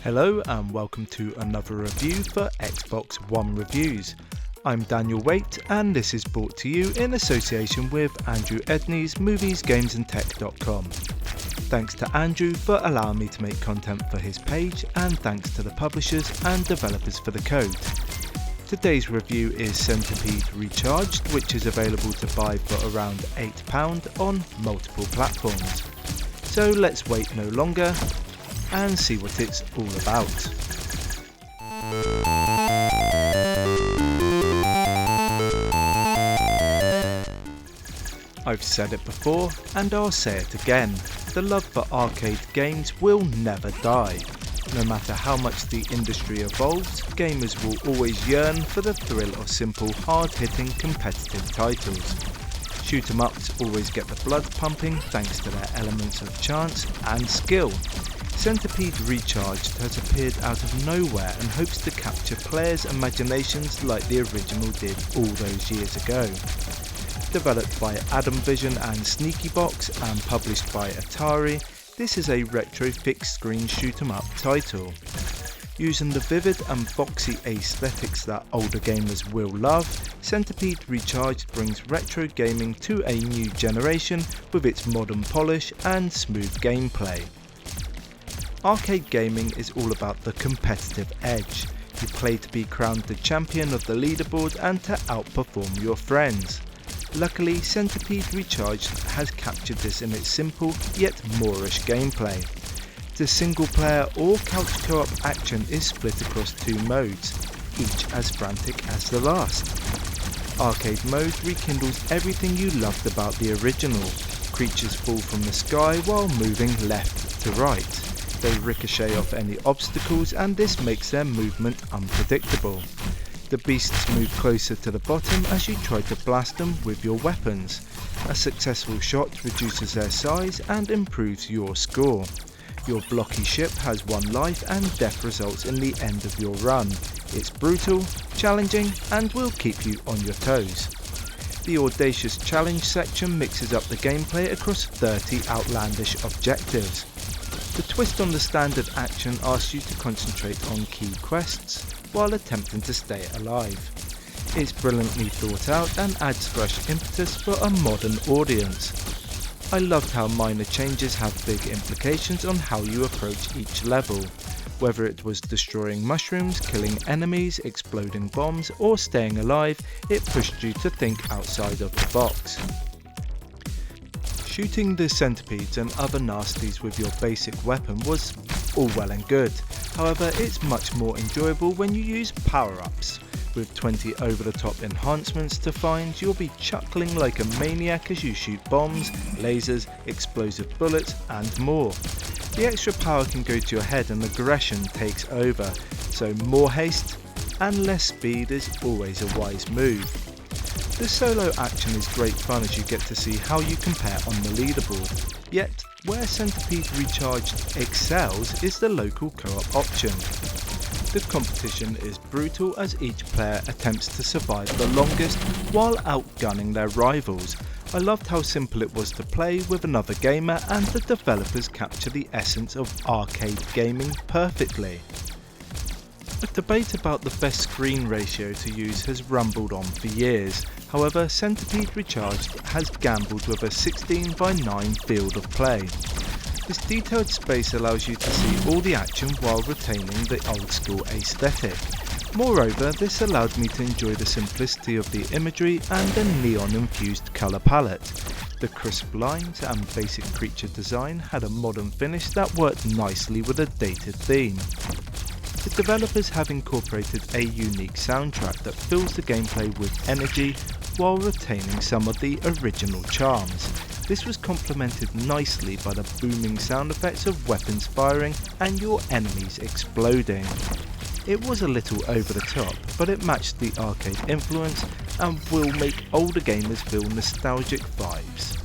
Hello and welcome to another review for Xbox One Reviews. I'm Daniel Waite and this is brought to you in association with Andrew Edney's moviesgamesandtech.com. Thanks to Andrew for allowing me to make content for his page, and thanks to the publishers and developers for the code. Today's review is Centipede Recharged, which is available to buy for around £8 on multiple platforms. So let's wait no longer and see what it's all about. I've said it before and I'll say it again, the love for arcade games will never die. No matter how much the industry evolves, gamers will always yearn for the thrill of simple, hard-hitting competitive titles. Shoot 'em ups always get the blood pumping thanks to their elements of chance and skill. Centipede Recharged has appeared out of nowhere and hopes to capture players' imaginations like the original did all those years ago. Developed by Adam Vision and Sneaky Box and published by Atari, this is a retro fixed screen shoot 'em up title. Using the vivid and boxy aesthetics that older gamers will love, Centipede Recharged brings retro gaming to a new generation with its modern polish and smooth gameplay. Arcade gaming is all about the competitive edge. You play to be crowned the champion of the leaderboard and to outperform your friends. Luckily, Centipede Recharged has captured this in its simple yet moreish gameplay. The single player or couch co-op action is split across two modes, each as frantic as the last. Arcade mode rekindles everything you loved about the original. Creatures fall from the sky while moving left to right. They ricochet off any obstacles and this makes their movement unpredictable. The beasts move closer to the bottom as you try to blast them with your weapons. A successful shot reduces their size and improves your score. Your blocky ship has one life and death results in the end of your run. It's brutal, challenging and will keep you on your toes. The Audacious challenge section mixes up the gameplay across 30 outlandish objectives. The twist on the standard action asks you to concentrate on key quests while attempting to stay alive. It's brilliantly thought out and adds fresh impetus for a modern audience. I loved how minor changes have big implications on how you approach each level. Whether it was destroying mushrooms, killing enemies, exploding bombs or staying alive, it pushed you to think outside of the box. Shooting the centipedes and other nasties with your basic weapon was all well and good, however it's much more enjoyable when you use power-ups. With 20 over-the-top enhancements to find, you'll be chuckling like a maniac as you shoot bombs, lasers, explosive bullets and more. The extra power can go to your head and aggression takes over, so more haste and less speed is always a wise move. The solo action is great fun as you get to see how you compare on the leaderboard, yet where Centipede Recharged excels is the local co-op option. The competition is brutal as each player attempts to survive the longest while outgunning their rivals. I loved how simple it was to play with another gamer and the developers capture the essence of arcade gaming perfectly. A debate about the best screen ratio to use has rumbled on for years. However, Centipede Recharged has gambled with a 16:9 field of play. This detailed space allows you to see all the action while retaining the old school aesthetic. Moreover, this allowed me to enjoy the simplicity of the imagery and the neon infused colour palette. The crisp lines and basic creature design had a modern finish that worked nicely with a dated theme. The developers have incorporated a unique soundtrack that fills the gameplay with energy while retaining some of the original charms. This was complemented nicely by the booming sound effects of weapons firing and your enemies exploding. It was a little over the top, but it matched the arcade influence and will make older gamers feel nostalgic vibes.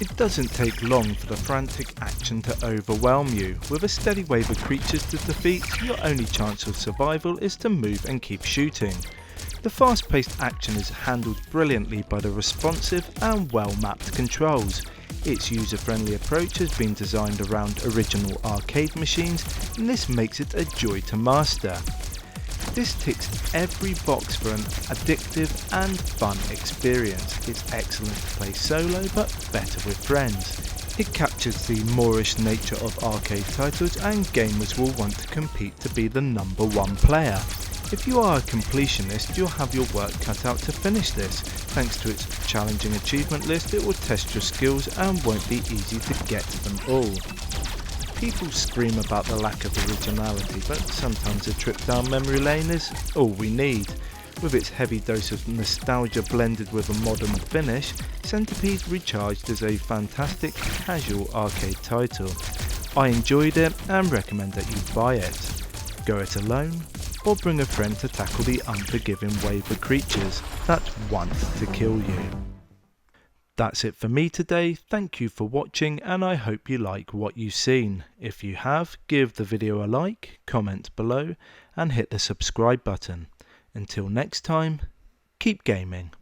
It doesn't take long for the frantic action to overwhelm you. With a steady wave of creatures to defeat, your only chance of survival is to move and keep shooting. The fast-paced action is handled brilliantly by the responsive and well-mapped controls. Its user-friendly approach has been designed around original arcade machines, and this makes it a joy to master. This ticks every box for an addictive and fun experience. It's excellent to play solo, but better with friends. It captures the Moorish nature of arcade titles, and gamers will want to compete to be the #1 player. If you are a completionist, you'll have your work cut out to finish this. Thanks to its challenging achievement list, it will test your skills and won't be easy to get them all. People scream about the lack of originality, but sometimes a trip down memory lane is all we need. With its heavy dose of nostalgia blended with a modern finish, Centipede Recharged is a fantastic casual arcade title. I enjoyed it and recommend that you buy it. Go it alone, or bring a friend to tackle the unforgiving wave of creatures that want to kill you. That's it for me today. Thank you for watching, and I hope you like what you've seen. If you have, give the video a like, comment below, and hit the subscribe button. Until next time, keep gaming.